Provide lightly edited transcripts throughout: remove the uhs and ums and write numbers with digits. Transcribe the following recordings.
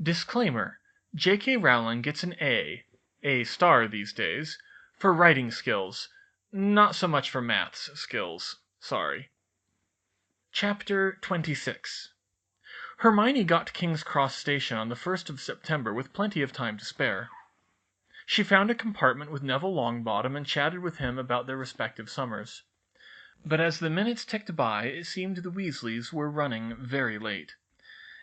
Disclaimer: J.K. Rowling gets an A star these days, for writing skills. Not so much for maths skills. Sorry. Chapter 26. Hermione got to King's Cross Station on the 1st of September with plenty of time to spare. She found a compartment with Neville Longbottom and chatted with him about their respective summers. But as the minutes ticked by, it seemed the Weasleys were running very late.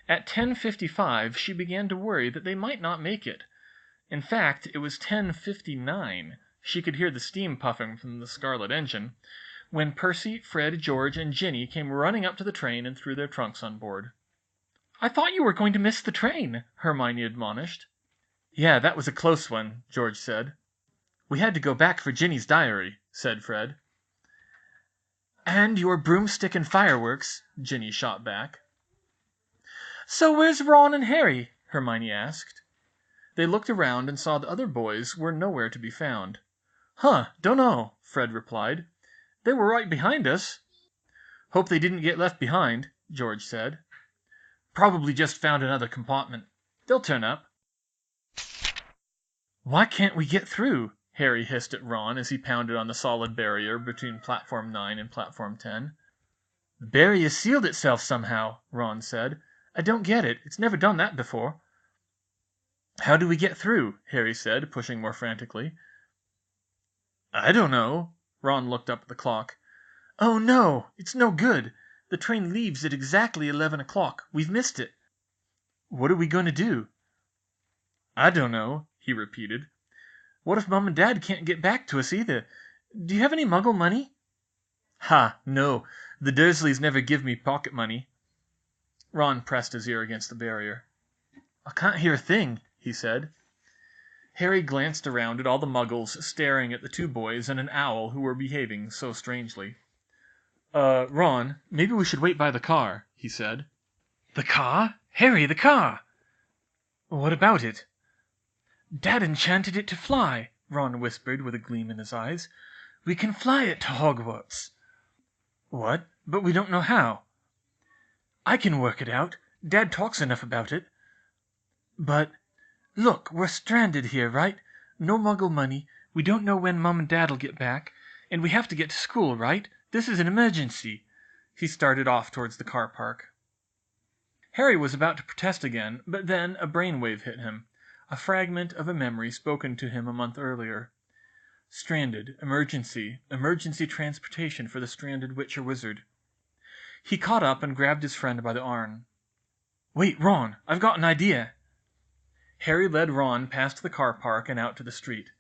At 10:55 she began to worry that they might not make it. In fact, it was 10:59 (she could hear the steam puffing from the Scarlet engine) when Percy, Fred, George, and Ginny came running up to the train and threw their trunks on board. "I thought you were going to miss the train," Hermione admonished. "Yeah, that was a close one," George said. "We had to go back for Ginny's diary," said Fred. "And your broomstick and fireworks," Ginny shot back. "So where's Ron and Harry?" Hermione asked. They looked around and saw the other boys were nowhere to be found. "Huh, dunno," Fred replied. "They were right behind us." "Hope they didn't get left behind," George said. "Probably just found another compartment. They'll turn up." "Why can't we get through?" Harry hissed at Ron as he pounded on the solid barrier between Platform 9 and Platform 10. "The barrier sealed itself somehow," Ron said. "I don't get it. It's never done that before." "How do we get through?" Harry said, pushing more frantically. "I don't know." Ron looked up at the clock. "Oh no! It's no good. The train leaves at exactly 11 o'clock. We've missed it." "What are we going to do?" "I don't know," he repeated. "What if Mom and Dad can't get back to us either? Do you have any Muggle money?" "Ha, no. The Dursleys never give me pocket money." Ron pressed his ear against the barrier. "I can't hear a thing," he said. Harry glanced around at all the Muggles staring at the two boys and an owl who were behaving so strangely. Ron, maybe we should wait by the car," he said. "The car? Harry, the car!" "What about it?" "Dad enchanted it to fly," Ron whispered with a gleam in his eyes. "We can fly it to Hogwarts." "What? But we don't know how." "I can work it out. Dad talks enough about it." "But look, we're stranded here, right? No Muggle money. We don't know when Mom and Dad'll get back. And we have to get to school, right? This is an emergency." He started off towards the car park. Harry was about to protest again, but then a brainwave hit him. A fragment of a memory spoken to him a month earlier. Stranded, emergency transportation for the stranded witch or wizard. He caught up and grabbed his friend by the arm. "Wait, Ron, I've got an idea." Harry led Ron past the car park and out to the street.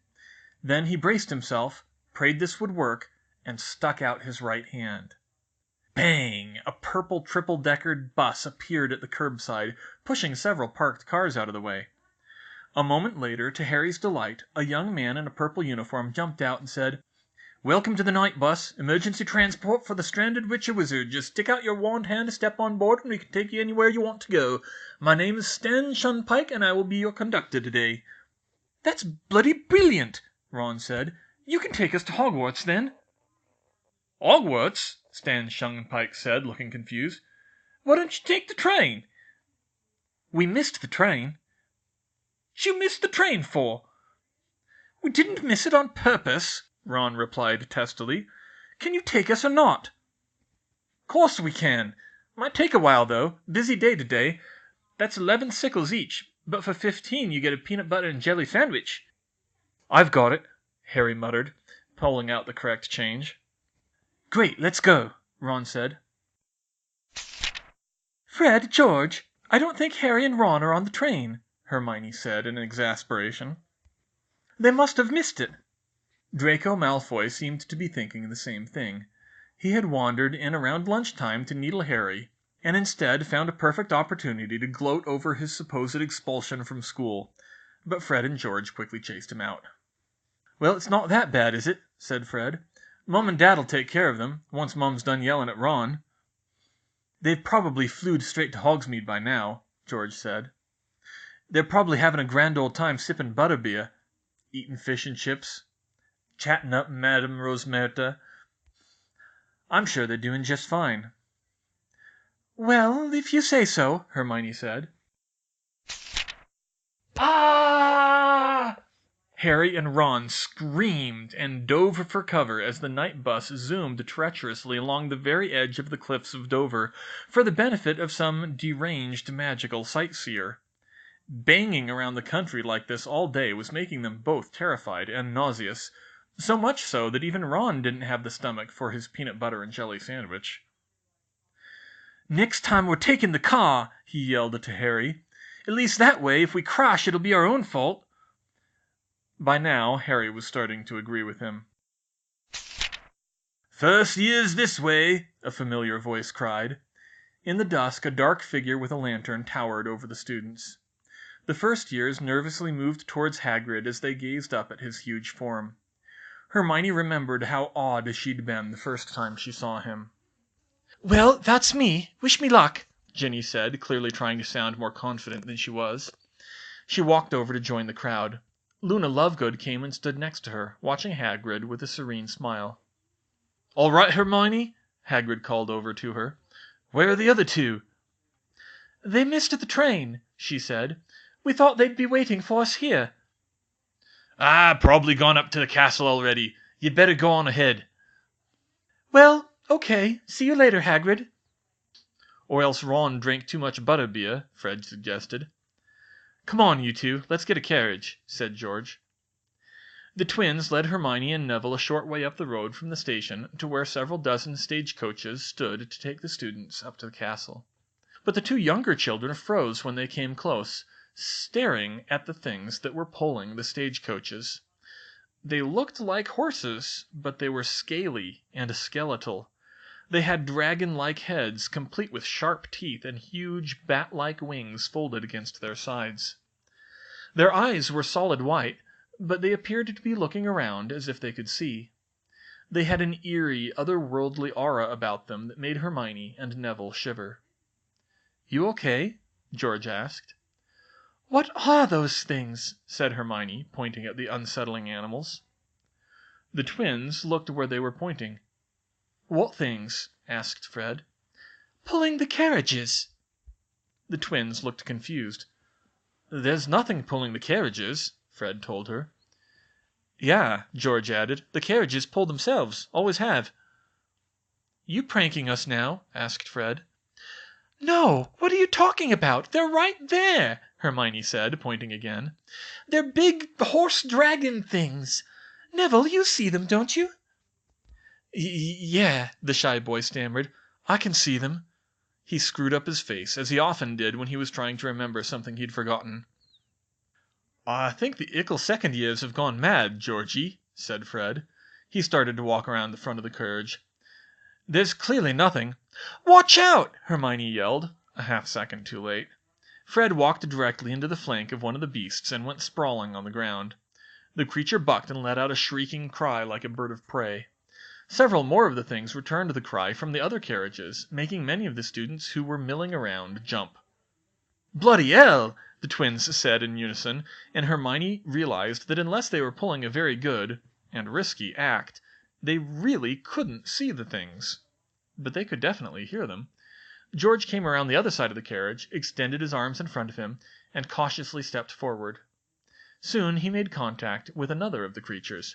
Then he braced himself, prayed this would work, and stuck out his right hand. Bang! A purple triple-deckered bus appeared at the curbside, pushing several parked cars out of the way. A moment later, to Harry's delight, a young man in a purple uniform jumped out and said, "Welcome to the night bus. Emergency transport for the stranded witch or wizard. Just stick out your wand hand to step on board and we can take you anywhere you want to go. My name is Stan Shunpike and I will be your conductor today." "That's bloody brilliant," Ron said. "You can take us to Hogwarts, then." "Hogwarts?" Stan Shunpike said, looking confused. "Why don't you take the train?" "We missed the train." "What you missed the train for?" "We didn't miss it on purpose," Ron replied testily. "Can you take us or not?" "Course we can. Might take a while, though. Busy day today. That's 11 sickles each, but for 15 you get a peanut butter and jelly sandwich." "I've got it," Harry muttered, pulling out the correct change. "Great, let's go," Ron said. "Fred, George, I don't think Harry and Ron are on the train," Hermione said in exasperation. "They must have missed it." Draco Malfoy seemed to be thinking the same thing. He had wandered in around lunchtime to needle Harry, and instead found a perfect opportunity to gloat over his supposed expulsion from school. But Fred and George quickly chased him out. "Well, it's not that bad, is it?" said Fred. "Mom and Dad'll take care of them, once Mom's done yelling at Ron." "They've probably flewed straight to Hogsmeade by now," George said. "They're probably having a grand old time sipping butterbeer, eating fish and chips, chatting up Madame Rosmerta. I'm sure they're doing just fine." "Well, if you say so," Hermione said. Harry and Ron screamed and dove for cover as the night bus zoomed treacherously along the very edge of the cliffs of Dover for the benefit of some deranged magical sightseer. Banging around the country like this all day was making them both terrified and nauseous, so much so that even Ron didn't have the stomach for his peanut butter and jelly sandwich. "Next time we're taking the car," he yelled to Harry. "At least that way, if we crash, it'll be our own fault." By now, Harry was starting to agree with him. "First years this way," a familiar voice cried. In the dusk, a dark figure with a lantern towered over the students. The first years nervously moved towards Hagrid as they gazed up at his huge form. Hermione remembered how awed she'd been the first time she saw him. "Well, that's me. Wish me luck," Ginny said, clearly trying to sound more confident than she was. She walked over to join the crowd. Luna Lovegood came and stood next to her, watching Hagrid with a serene smile. "All right, Hermione?" Hagrid called over to her. "Where are the other two?" "They missed the train," she said. "We thought they'd be waiting for us here." Probably gone up to the castle already. You'd better go on ahead." "Well, okay. See you later, Hagrid." "Or else Ron drank too much butterbeer," Fred suggested. "Come on, you two. Let's get a carriage," said George. The twins led Hermione and Neville a short way up the road from the station to where several dozen stagecoaches stood to take the students up to the castle. But the two younger children froze when they came close, staring at the things that were pulling the stagecoaches. They looked like horses, but they were scaly and skeletal. They had dragon-like heads, complete with sharp teeth and huge bat-like wings folded against their sides. Their eyes were solid white, but they appeared to be looking around as if they could see. They had an eerie, otherworldly aura about them that made Hermione and Neville shiver. "You okay?" George asked. "What are those things?" said Hermione, pointing at the unsettling animals. The twins looked where they were pointing. "What things?" asked Fred. "Pulling the carriages." The twins looked confused. "There's nothing pulling the carriages," Fred told her. "Yeah," George added, "the carriages pull themselves. Always have." "You pranking us now?" asked Fred. "No, what are you talking about? They're right there," Hermione said, pointing again. "They're big horse dragon things. Neville, you see them, don't you?" Yeah, the shy boy stammered. "I can see them." He screwed up his face, as he often did when he was trying to remember something he'd forgotten. "I think the ickle second years have gone mad, Georgie," said Fred. He started to walk around the front of the carriage. "There's clearly nothing—" "Watch out!" Hermione yelled, a half-second too late. Fred walked directly into the flank of one of the beasts and went sprawling on the ground. The creature bucked and let out a shrieking cry like a bird of prey. Several more of the things returned the cry from the other carriages, making many of the students who were milling around jump. "Bloody hell!" the twins said in unison, and Hermione realized that unless they were pulling a very good and risky act, they really couldn't see the things. But they could definitely hear them. George came around the other side of the carriage, extended his arms in front of him, and cautiously stepped forward. Soon he made contact with another of the creatures.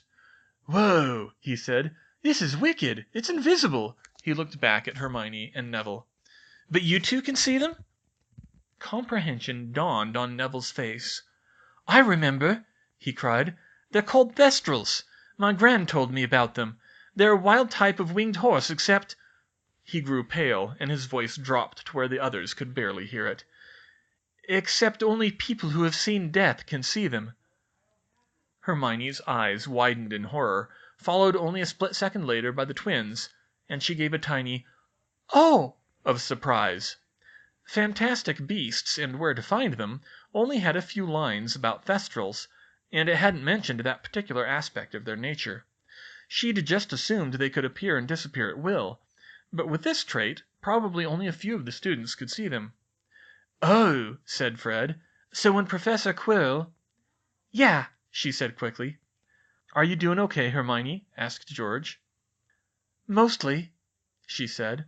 "Whoa!" he said. "This is wicked! It's invisible!" He looked back at Hermione and Neville. "But you two can see them?" Comprehension dawned on Neville's face. "I remember!" he cried. "They're called Thestrals. My Gran told me about them. They're a wild type of winged horse, except—" He grew pale, and his voice dropped to where the others could barely hear it. "Except only people who have seen death can see them." Hermione's eyes widened in horror, followed only a split second later by the twins, and she gave a tiny "Oh!" of surprise. Fantastic Beasts and Where to Find Them only had a few lines about Thestrals, and it hadn't mentioned that particular aspect of their nature. She'd just assumed they could appear and disappear at will, but with this trait, probably only a few of the students could see them. "Oh!" said Fred. "So when Professor Quirrell—" "Yeah," she said quickly. "Are you doing okay, Hermione?" asked George. "Mostly," she said.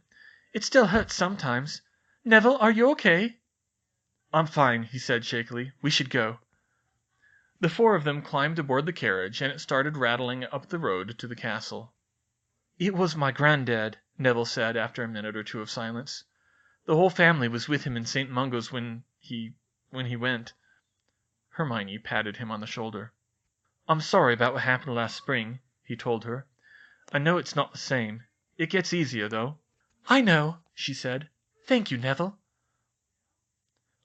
"It still hurts sometimes. Neville, are you okay?" "I'm fine," he said shakily. "We should go." The four of them climbed aboard the carriage, and it started rattling up the road to the castle. "It was my granddad," Neville said after a minute or two of silence. "The whole family was with him in St. Mungo's when he went." Hermione patted him on the shoulder. "I'm sorry about what happened last spring," he told her. "I know it's not the same. It gets easier, though." "I know," she said. "Thank you, Neville."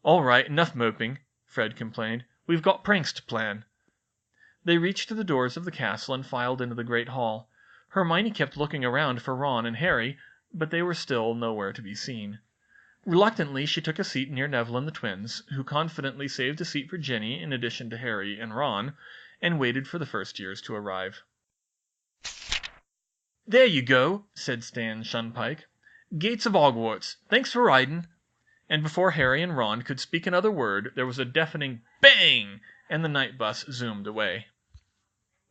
"All right, enough moping," Fred complained. "We've got pranks to plan." They reached the doors of the castle and filed into the great hall. Hermione kept looking around for Ron and Harry, but they were still nowhere to be seen. Reluctantly, she took a seat near Neville and the twins, who confidently saved a seat for Ginny in addition to Harry and Ron, and waited for the first years to arrive. "There you go," said Stan Shunpike. "Gates of Hogwarts. Thanks for riding." And before Harry and Ron could speak another word, there was a deafening bang, and the night bus zoomed away.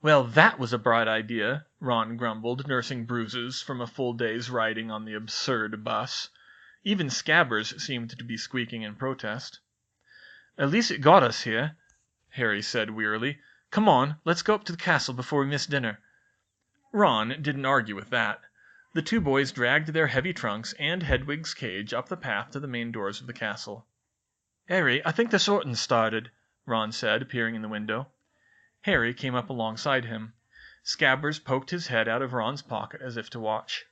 "Well, that was a bright idea," Ron grumbled, nursing bruises from a full day's riding on the absurd bus. Even Scabbers seemed to be squeaking in protest. "At least it got us here," Harry said wearily. "Come on, let's go up to the castle before we miss dinner." Ron didn't argue with that. The two boys dragged their heavy trunks and Hedwig's cage up the path to the main doors of the castle. "Harry, I think the sorting's started," Ron said, peering in the window. Harry came up alongside him. Scabbers poked his head out of Ron's pocket as if to watch.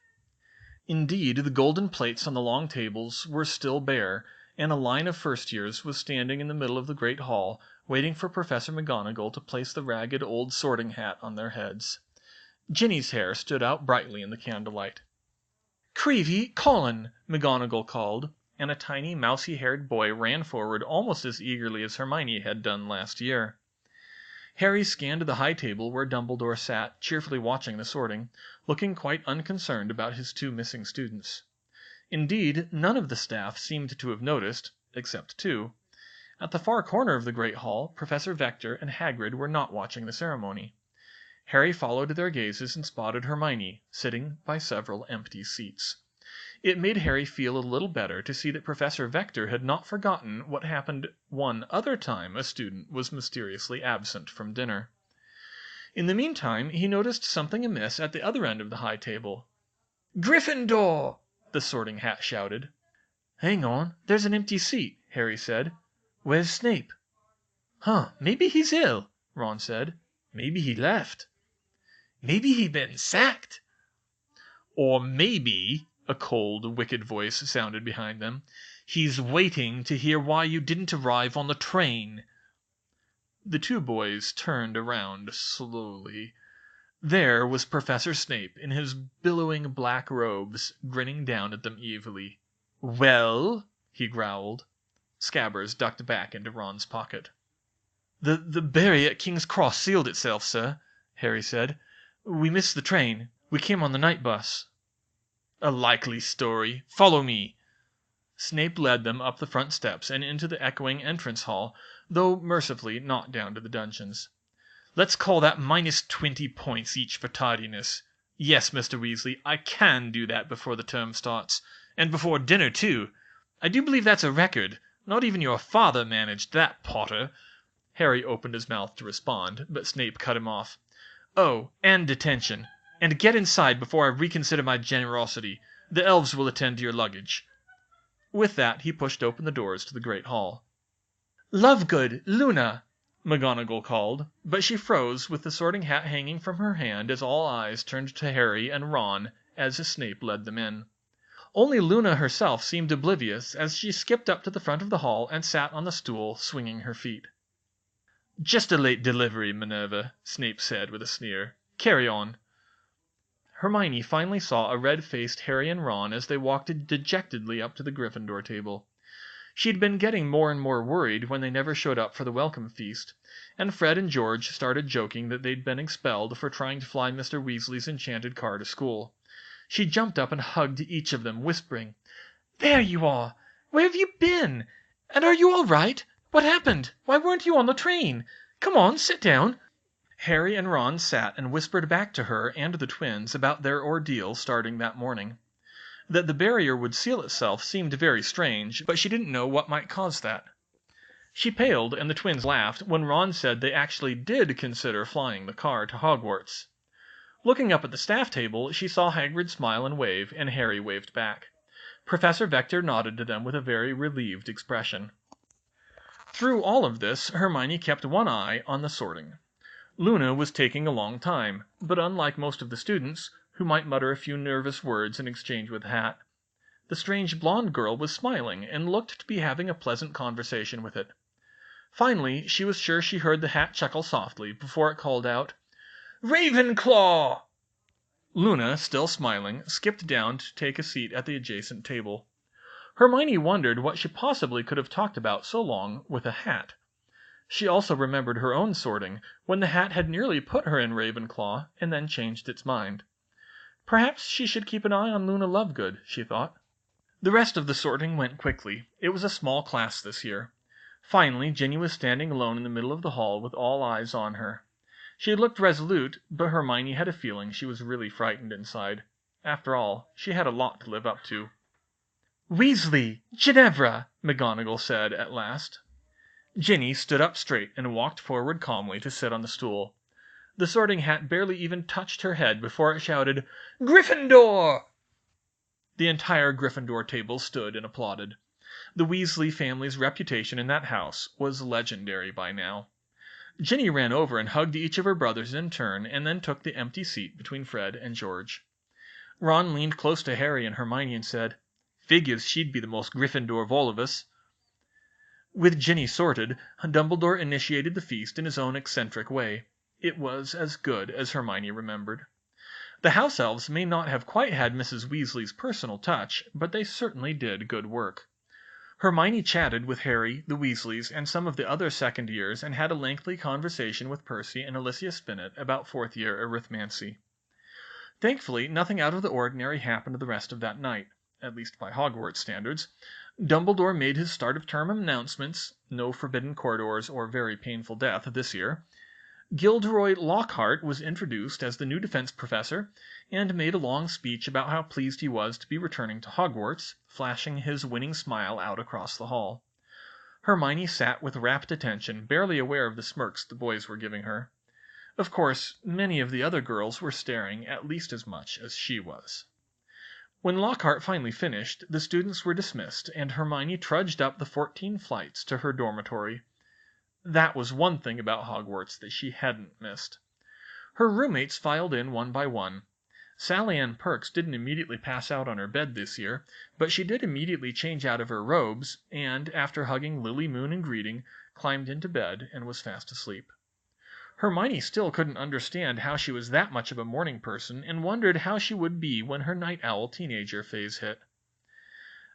Indeed, the golden plates on the long tables were still bare, and a line of first years was standing in the middle of the great hall, waiting for Professor McGonagall to place the ragged old sorting hat on their heads. Ginny's hair stood out brightly in the candlelight. "Creevy, Colin!" McGonagall called, and a tiny, mousy-haired boy ran forward almost as eagerly as Hermione had done last year. Harry scanned the high table where Dumbledore sat, cheerfully watching the sorting, looking quite unconcerned about his two missing students. Indeed, none of the staff seemed to have noticed, except two. At the far corner of the great hall, Professor Vector and Hagrid were not watching the ceremony. Harry followed their gazes and spotted Hermione, sitting by several empty seats. It made Harry feel a little better to see that Professor Vector had not forgotten what happened one other time a student was mysteriously absent from dinner. In the meantime, he noticed something amiss at the other end of the high table. "Gryffindor!" the sorting hat shouted. "Hang on, there's an empty seat," Harry said. "Where's Snape?" "Huh, maybe he's ill," Ron said. "Maybe he left." "Maybe he been sacked." "Or maybe," a cold, wicked voice sounded behind them, "he's waiting to hear why you didn't arrive on the train." The two boys turned around slowly. There was Professor Snape in his billowing black robes, grinning down at them evilly. "Well?" he growled. Scabbers ducked back into Ron's pocket. The barrier at King's Cross sealed itself, sir," Harry said. "We missed the train. We came on the night bus." "A likely story. Follow me." Snape led them up the front steps and into the echoing entrance hall, though mercifully not down to the dungeons. "Let's call that -20 points each for tardiness. Yes, Mr. Weasley, I can do that before the term starts. And before dinner, too. I do believe that's a record. Not even your father managed that, Potter." Harry opened his mouth to respond, but Snape cut him off. "Oh, and detention. And get inside before I reconsider my generosity. The elves will attend to your luggage." With that, he pushed open the doors to the great hall. "Lovegood, Luna!" McGonagall called, but she froze with the sorting hat hanging from her hand as all eyes turned to Harry and Ron as Snape led them in. Only Luna herself seemed oblivious as she skipped up to the front of the hall and sat on the stool, swinging her feet. "Just a late delivery, Minerva," Snape said with a sneer. "Carry on." Hermione finally saw a red-faced Harry and Ron as they walked dejectedly up to the Gryffindor table. She'd been getting more and more worried when they never showed up for the welcome feast, and Fred and George started joking that they'd been expelled for trying to fly Mr. Weasley's enchanted car to school. She jumped up and hugged each of them, whispering, "There you are! Where have you been? And are you all right? What happened? Why weren't you on the train? Come on, sit down." Harry and Ron sat and whispered back to her and the twins about their ordeal starting that morning. That the barrier would seal itself seemed very strange, but she didn't know what might cause that. She paled, and the twins laughed when Ron said they actually did consider flying the car to Hogwarts. Looking up at the staff table, she saw Hagrid smile and wave, and Harry waved back. Professor Vector nodded to them with a very relieved expression. Through all of this, Hermione kept one eye on the sorting. Luna was taking a long time, but unlike most of the students, who might mutter a few nervous words in exchange with the hat, the strange blonde girl was smiling and looked to be having a pleasant conversation with it. Finally, she was sure she heard the hat chuckle softly before it called out, "Ravenclaw!" Luna, still smiling, skipped down to take a seat at the adjacent table. Hermione wondered what she possibly could have talked about so long with a hat. She also remembered her own sorting, when the hat had nearly put her in Ravenclaw and then changed its mind. Perhaps she should keep an eye on Luna Lovegood, she thought. The rest of the sorting went quickly. It was a small class this year. Finally, Ginny was standing alone in the middle of the hall with all eyes on her. She had looked resolute, but Hermione had a feeling she was really frightened inside. After all, she had a lot to live up to. "Weasley! Ginevra!" McGonagall said at last. Ginny stood up straight and walked forward calmly to sit on the stool. The sorting hat barely even touched her head before it shouted, "Gryffindor!" The entire Gryffindor table stood and applauded. The Weasley family's reputation in that house was legendary by now. Ginny ran over and hugged each of her brothers in turn, and then took the empty seat between Fred and George. Ron leaned close to Harry and Hermione and said, "Figures she'd be the most Gryffindor of all of us." With Ginny sorted, Dumbledore initiated the feast in his own eccentric way. It was as good as Hermione remembered. The house elves may not have quite had Mrs. Weasley's personal touch, but they certainly did good work. Hermione chatted with Harry, the Weasleys, and some of the other second years, and had a lengthy conversation with Percy and Alicia Spinnet about fourth-year arithmancy. Thankfully, nothing out of the ordinary happened the rest of that night, at least by Hogwarts standards. Dumbledore made his start-of-term announcements, no forbidden corridors or very painful death this year. Gilderoy Lockhart was introduced as the new defense professor, and made a long speech about how pleased he was to be returning to Hogwarts, flashing his winning smile out across the hall. Hermione sat with rapt attention, barely aware of the smirks the boys were giving her. Of course, many of the other girls were staring at least as much as she was. When Lockhart finally finished, the students were dismissed, and Hermione trudged up the 14 flights to her dormitory. That was one thing about Hogwarts that she hadn't missed. Her roommates filed in one by one. Sally Ann Perks didn't immediately pass out on her bed this year, but she did immediately change out of her robes, and, after hugging Lily Moon in greeting, climbed into bed and was fast asleep. Hermione still couldn't understand how she was that much of a morning person, and wondered how she would be when her night owl teenager phase hit.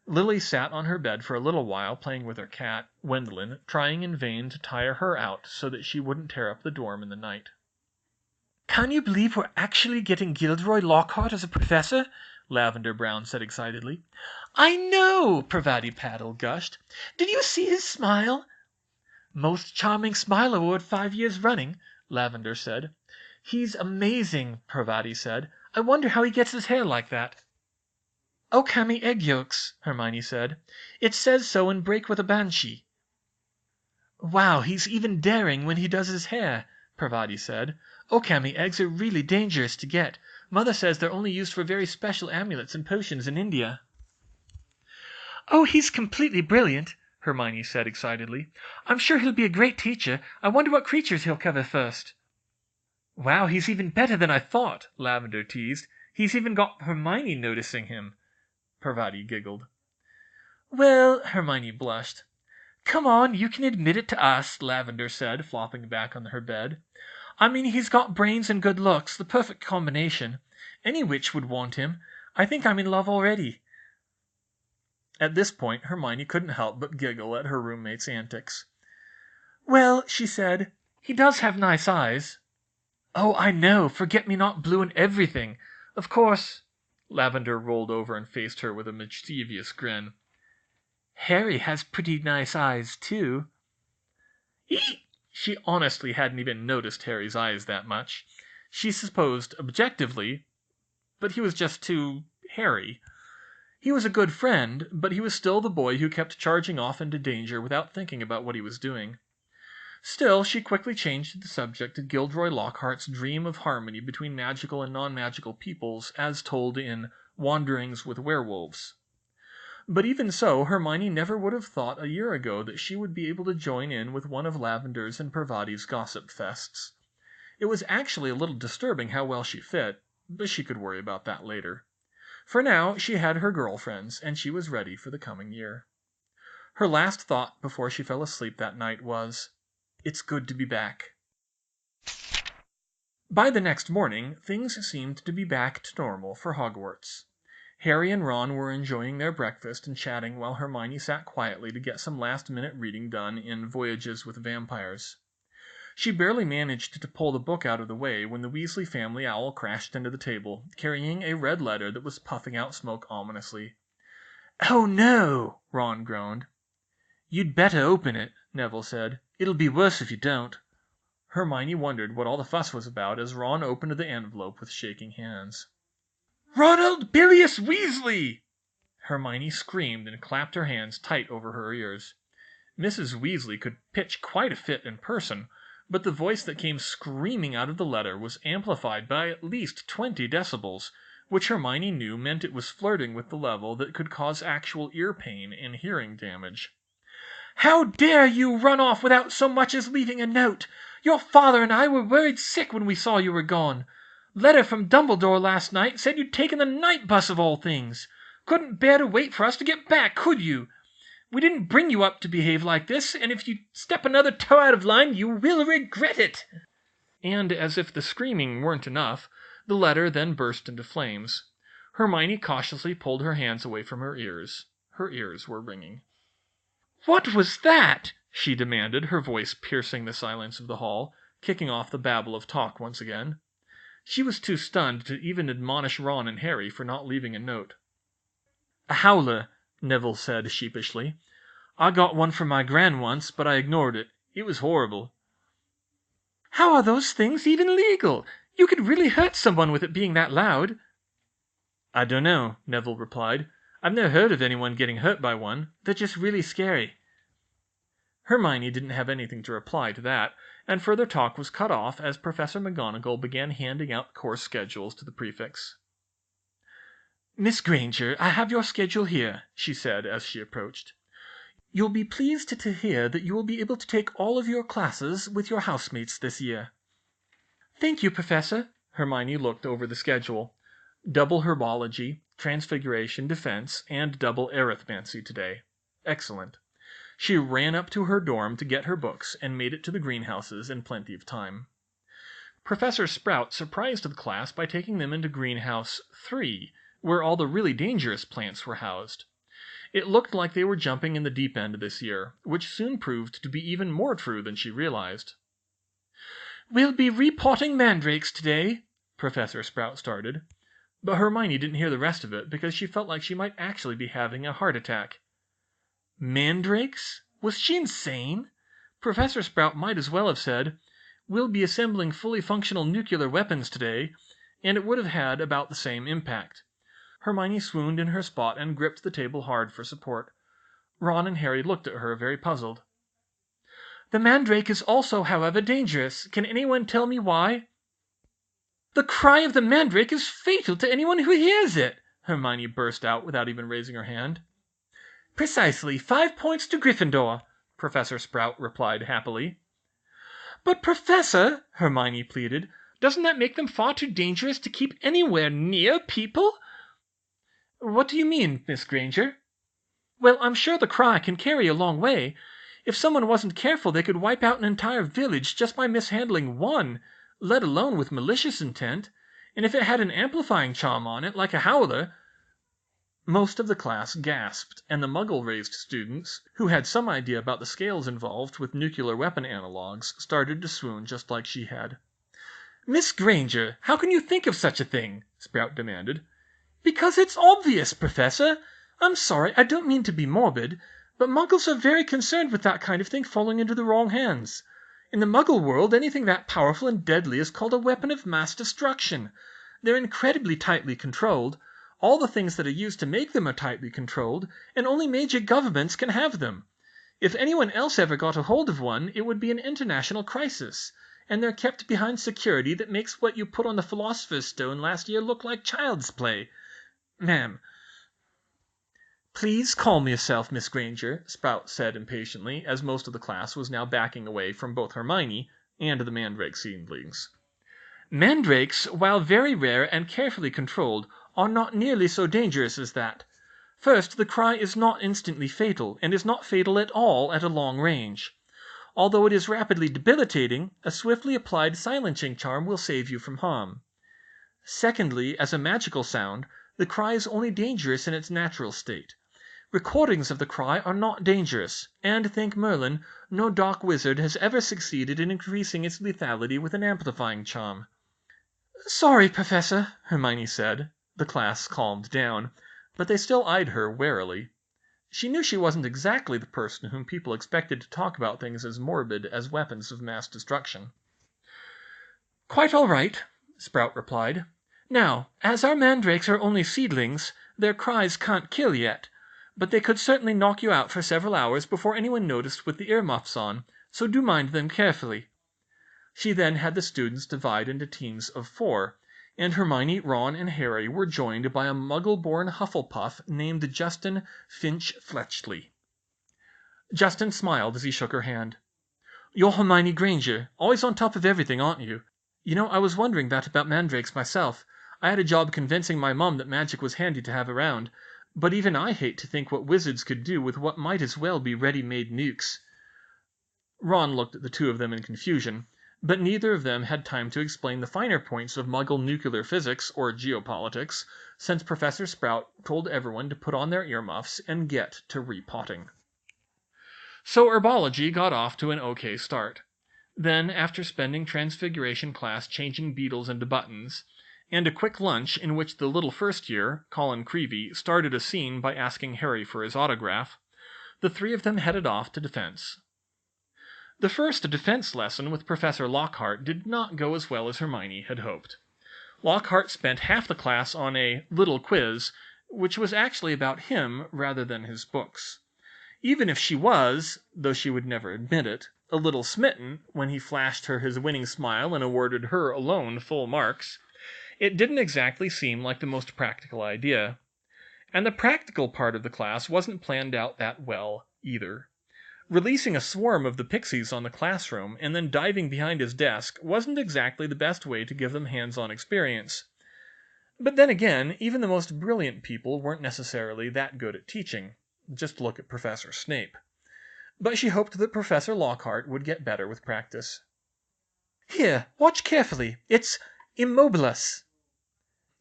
Lily sat on her bed for a little while playing with her cat, Wendelin, trying in vain to tire her out so that she wouldn't tear up the dorm in the night. "Can you believe we're actually getting Gilderoy Lockhart as a professor?" Lavender Brown said excitedly. "I know!" Parvati Paddle gushed. "Did you see his smile?" "Most charming smile award 5 years running," Lavender said. "He's amazing," Parvati said. "I wonder how he gets his hair like that." "Okami egg yolks," Hermione said. "It says so in Break with a Banshee." "Wow, he's even daring when he does his hair," Parvati said. "Okami eggs are really dangerous to get. Mother says they're only used for very special amulets and potions in India." "Oh, he's completely brilliant," Hermione said excitedly. "I'm sure he'll be a great teacher. I wonder what creatures he'll cover first." "Wow, he's even better than I thought," Lavender teased. "He's even got Hermione noticing him." Parvati giggled. "Well," Hermione blushed. "Come on, you can admit it to us," Lavender said, flopping back on her bed. "I mean, he's got brains and good looks, the perfect combination. Any witch would want him. I think I'm in love already." At this point, Hermione couldn't help but giggle at her roommate's antics. "Well," she said, "he does have nice eyes." "Oh, I know, forget-me-not blue and everything. Of course—" Lavender rolled over and faced her with a mischievous grin. "Harry has pretty nice eyes, too." Eek! She honestly hadn't even noticed Harry's eyes that much. She supposed objectively, but he was just too Harry. He was a good friend, but he was still the boy who kept charging off into danger without thinking about what he was doing. Still, she quickly changed the subject to Gilderoy Lockhart's dream of harmony between magical and non-magical peoples as told in Wanderings with Werewolves. But even so, Hermione never would have thought a year ago that she would be able to join in with one of Lavender's and Parvati's gossip fests. It was actually a little disturbing how well she fit, but she could worry about that later. For now, she had her girlfriends, and she was ready for the coming year. Her last thought before she fell asleep that night was, "It's good to be back." By the next morning, things seemed to be back to normal for Hogwarts. Harry and Ron were enjoying their breakfast and chatting while Hermione sat quietly to get some last-minute reading done in Voyages with Vampires. She barely managed to pull the book out of the way when the Weasley family owl crashed into the table, carrying a red letter that was puffing out smoke ominously. "Oh, no!" Ron groaned. "You'd better open it," Neville said. "It'll be worse if you don't." Hermione wondered what all the fuss was about as Ron opened the envelope with shaking hands. "Ronald Bilious Weasley!" Hermione screamed and clapped her hands tight over her ears. Mrs. Weasley could pitch quite a fit in person, but the voice that came screaming out of the letter was amplified by at least 20 decibels, which Hermione knew meant it was flirting with the level that could cause actual ear pain and hearing damage. "How dare you run off without so much as leaving a note? Your father and I were worried sick when we saw you were gone. Letter from Dumbledore last night said you'd taken the night bus of all things. Couldn't bear to wait for us to get back, could you? We didn't bring you up to behave like this, and if you step another toe out of line, you will regret it." And as if the screaming weren't enough, the letter then burst into flames. Hermione cautiously pulled her hands away from her ears. Her ears were ringing. "What was that?" she demanded, her voice piercing the silence of the hall, kicking off the babble of talk once again. She was too stunned to even admonish Ron and Harry for not leaving a note. "A howler," Neville said sheepishly. "I got one from my gran once, but I ignored it. It was horrible." "How are those things even legal? You could really hurt someone with it being that loud." "I don't know," Neville replied. "I've never heard of anyone getting hurt by one. They're just really scary." Hermione didn't have anything to reply to that, and further talk was cut off as Professor McGonagall began handing out course schedules to the prefects. "Miss Granger, I have your schedule here," she said as she approached. "You'll be pleased to hear that you will be able to take all of your classes with your housemates this year." "Thank you, Professor." Hermione looked over the schedule. Double herbology, transfiguration, defense, and double arithmancy today. Excellent. She ran up to her dorm to get her books and made it to the greenhouses in plenty of time. Professor Sprout surprised the class by taking them into Greenhouse 3, where all the really dangerous plants were housed. It looked like they were jumping in the deep end this year, which soon proved to be even more true than she realized. "We'll be repotting mandrakes today," Professor Sprout started. But Hermione didn't hear the rest of it because she felt like she might actually be having a heart attack. Mandrakes? Was she insane? Professor Sprout might as well have said, "We'll be assembling fully functional nuclear weapons today," and it would have had about the same impact. Hermione swooned in her spot and gripped the table hard for support. Ron and Harry looked at her, very puzzled. "The mandrake is also, however, dangerous. Can anyone tell me why?" "The cry of the mandrake is fatal to anyone who hears it," Hermione burst out without even raising her hand. "Precisely. 5 points to Gryffindor," Professor Sprout replied happily. "But, Professor," Hermione pleaded, "doesn't that make them far too dangerous to keep anywhere near people?" "What do you mean, Miss Granger?" "Well, I'm sure the cry can carry a long way. If someone wasn't careful they could wipe out an entire village just by mishandling one, let alone with malicious intent. And if it had an amplifying charm on it, like a howler—" Most of the class gasped, and the Muggle-raised students, who had some idea about the scales involved with nuclear weapon analogues, started to swoon just like she had. "Miss Granger, how can you think of such a thing?" Sprout demanded. "Because it's obvious, Professor. I'm sorry, I don't mean to be morbid, but Muggles are very concerned with that kind of thing falling into the wrong hands. In the Muggle world, anything that powerful and deadly is called a weapon of mass destruction. They're incredibly tightly controlled. All the things that are used to make them are tightly controlled, and only major governments can have them. If anyone else ever got a hold of one, it would be an international crisis, and they're kept behind security that makes what you put on the Philosopher's Stone last year look like child's play. Ma'am." "Please calm yourself, Miss Granger," Sprout said impatiently, as most of the class was now backing away from both Hermione and the mandrake seedlings. "Mandrakes, while very rare and carefully controlled, are not nearly so dangerous as that. First, the cry is not instantly fatal, and is not fatal at all at a long range. Although it is rapidly debilitating, a swiftly applied silencing charm will save you from harm. Secondly, as a magical sound, the cry is only dangerous in its natural state. Recordings of the cry are not dangerous, and, thank Merlin, no dark wizard has ever succeeded in increasing its lethality with an amplifying charm." "Sorry, Professor," Hermione said. The class calmed down, but they still eyed her warily. She knew she wasn't exactly the person whom people expected to talk about things as morbid as weapons of mass destruction. "Quite all right," Sprout replied. "Now, as our mandrakes are only seedlings, their cries can't kill yet, but they could certainly knock you out for several hours before anyone noticed with the earmuffs on, so do mind them carefully." She then had the students divide into teams of 4, and Hermione, Ron, and Harry were joined by a Muggle-born Hufflepuff named Justin Finch-Fletchley. Justin smiled as he shook her hand. "You're Hermione Granger, always on top of everything, aren't you? You know, I was wondering that about mandrakes myself. I had a job convincing my mum that magic was handy to have around, but even I hate to think what wizards could do with what might as well be ready-made nukes." Ron looked at the two of them in confusion, but neither of them had time to explain the finer points of Muggle nuclear physics or geopolitics, since Professor Sprout told everyone to put on their earmuffs and get to repotting. So herbology got off to an okay start. Then, after spending Transfiguration class changing beetles into buttons, and a quick lunch in which the little first year, Colin Creevey, started a scene by asking Harry for his autograph, the three of them headed off to defense. The first defense lesson with Professor Lockhart did not go as well as Hermione had hoped. Lockhart spent half the class on a little quiz, which was actually about him rather than his books. Even if she was, though she would never admit it, a little smitten when he flashed her his winning smile and awarded her alone full marks, it didn't exactly seem like the most practical idea. And the practical part of the class wasn't planned out that well, either. Releasing a swarm of the pixies on the classroom and then diving behind his desk wasn't exactly the best way to give them hands-on experience. But then again, even the most brilliant people weren't necessarily that good at teaching. Just look at Professor Snape. But she hoped that Professor Lockhart would get better with practice. "Here, watch carefully. It's Immobilus,"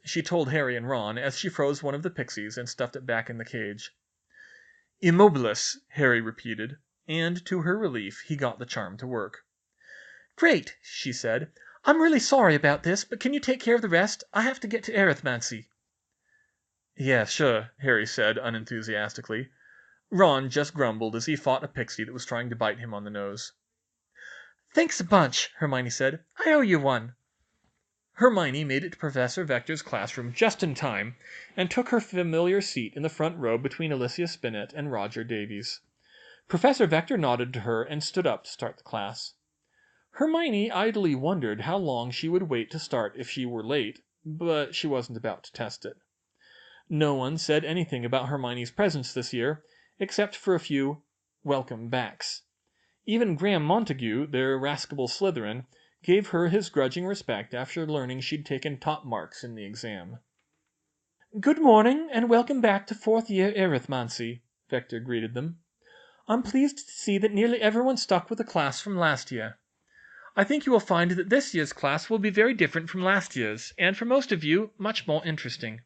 she told Harry and Ron as she froze one of the pixies and stuffed it back in the cage. "Immobilus," Harry repeated, and to her relief he got the charm to work. "Great," she said. "I'm really sorry about this, but can you take care of the rest? I have to get to Arithmancer." "Yeah, sure," Harry said unenthusiastically. Ron just grumbled as he fought a pixie that was trying to bite him on the nose. "Thanks a bunch," Hermione said. "I owe you one." Hermione made it to Professor Vector's classroom just in time, and took her familiar seat in the front row between Alicia Spinnet and Roger Davies. Professor Vector nodded to her and stood up to start the class. Hermione idly wondered how long she would wait to start if she were late, but she wasn't about to test it. No one said anything about Hermione's presence this year, except for a few welcome backs. Even Graham Montague, their irascible Slytherin, gave her his grudging respect after learning she'd taken top marks in the exam. "Good morning, and welcome back to fourth year Arithmancer," Vector greeted them. "I'm pleased to see that nearly everyone stuck with the class from last year. I think you will find that this year's class will be very different from last year's, and for most of you, much more interesting.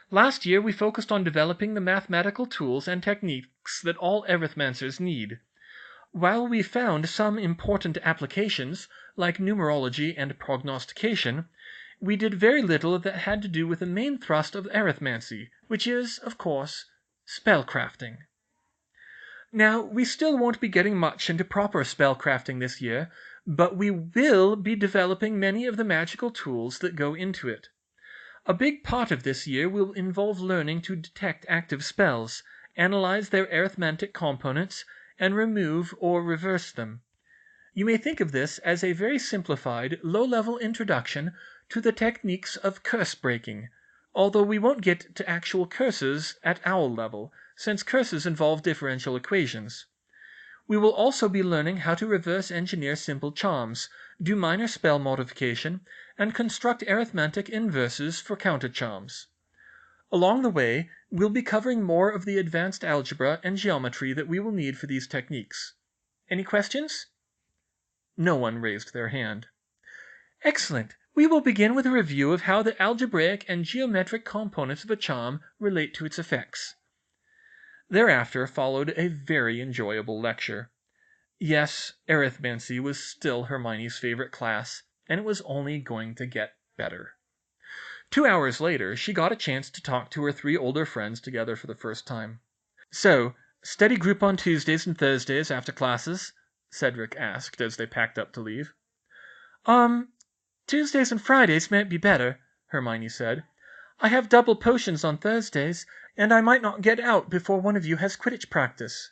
Last year we focused on developing the mathematical tools and techniques that all Arithmancers need. While we found some important applications, like numerology and prognostication, we did very little that had to do with the main thrust of Arithmancer, which is, of course, spellcrafting. Now, we still won't be getting much into proper spellcrafting this year, but we will be developing many of the magical tools that go into it. A big part of this year will involve learning to detect active spells, analyze their arithmetic components, and remove or reverse them. You may think of this as a very simplified, low-level introduction to the techniques of curse breaking, although we won't get to actual curses at owl level, since curses involve differential equations. We will also be learning how to reverse engineer simple charms, do minor spell modification, and construct arithmetic inverses for counter charms. Along the way, we'll be covering more of the advanced algebra and geometry that we will need for these techniques. Any questions? No one raised their hand. Excellent. We will begin with a review of how the algebraic and geometric components of a charm relate to its effects. Thereafter followed a very enjoyable lecture. Yes, Arithmancy was still Hermione's favorite class, and it was only going to get better. 2 hours later, she got a chance to talk to her 3 older friends together for the first time. "So, study group on Tuesdays and Thursdays after classes?" Cedric asked as they packed up to leave. Tuesdays and Fridays might be better," Hermione said. "I have double potions on Thursdays, and I might not get out before one of you has Quidditch practice."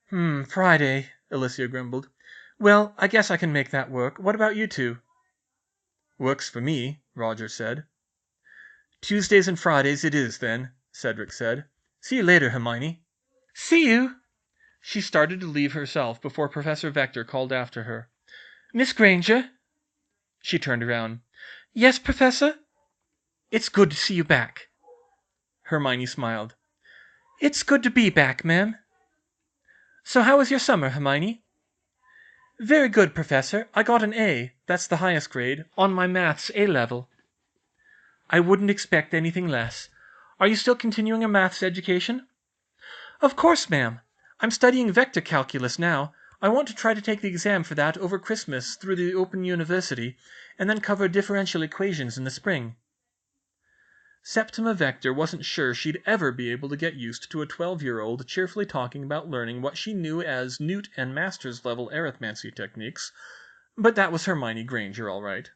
Friday," Alicia grumbled. "Well, I guess I can make that work. What about you two?" "Works for me," Roger said. "Tuesdays and Fridays it is, then," Cedric said. "See you later, Hermione." "See you." She started to leave herself before Professor Vector called after her. "Miss Granger?" She turned around. "Yes, Professor?" "It's good to see you back." Hermione smiled. "It's good to be back, ma'am." "So how was your summer, Hermione?" "Very good, Professor. I got an A, that's the highest grade, on my maths A-level." "I wouldn't expect anything less. Are you still continuing your maths education?" "Of course, ma'am. I'm studying vector calculus now. I want to try to take the exam for that over Christmas through the Open University, and then cover differential equations in the spring." Septima Vector wasn't sure she'd ever be able to get used to a 12-year-old cheerfully talking about learning what she knew as Newt and Master's level arithmancy techniques, but that was Hermione Granger, all right.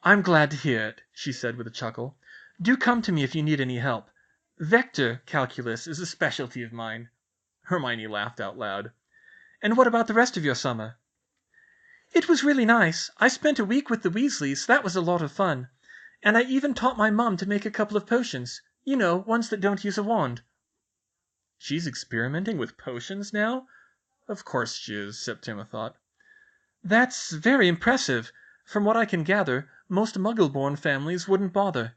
"I'm glad to hear it," she said with a chuckle. "Do come to me if you need any help. Vector calculus is a specialty of mine." Hermione laughed out loud. "And what about the rest of your summer?" "It was really nice. I spent a week with the Weasleys. That was a lot of fun. And I even taught my mum to make a couple of potions. You know, ones that don't use a wand." "She's experimenting with potions now? Of course she is," Septima thought. "That's very impressive. From what I can gather, most Muggle-born families wouldn't bother."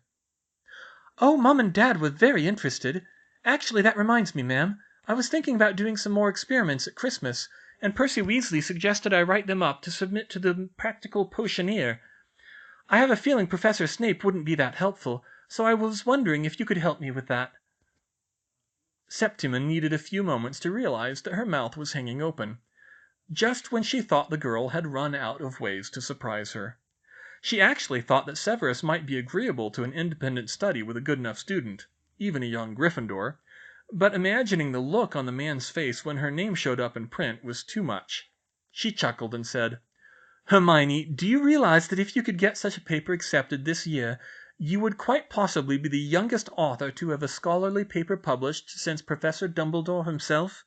"Oh, Mum and Dad were very interested. Actually, that reminds me, ma'am. I was thinking about doing some more experiments at Christmas, and Percy Weasley suggested I write them up to submit to the Practical Potioneer. I have a feeling Professor Snape wouldn't be that helpful, so I was wondering if you could help me with that." Septima needed a few moments to realize that her mouth was hanging open, just when she thought the girl had run out of ways to surprise her. She actually thought that Severus might be agreeable to an independent study with a good enough student, even a young Gryffindor, but imagining the look on the man's face when her name showed up in print was too much. She chuckled and said, "Hermione, do you realize that if you could get such a paper accepted this year, you would quite possibly be the youngest author to have a scholarly paper published since Professor Dumbledore himself?"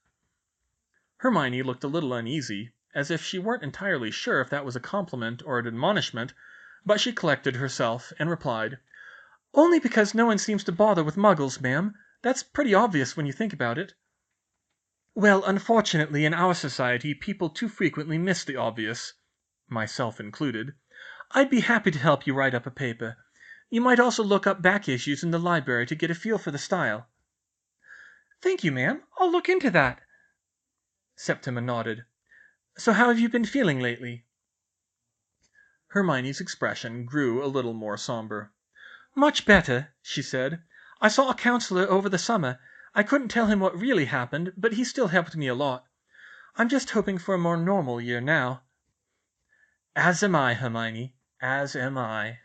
Hermione looked a little uneasy, as if she weren't entirely sure if that was a compliment or an admonishment, but she collected herself and replied, "Only because no one seems to bother with Muggles, ma'am. That's pretty obvious when you think about it." "Well, unfortunately in our society people too frequently miss the obvious, myself included. I'd be happy to help you write up a paper. You might also look up back issues in the library to get a feel for the style." "Thank you, ma'am. I'll look into that." Septima nodded. "So how have you been feeling lately?" Hermione's expression grew a little more somber. "Much better," she said. "I saw a counselor over the summer. I couldn't tell him what really happened, but he still helped me a lot. I'm just hoping for a more normal year now." "As am I, Hermione. As am I."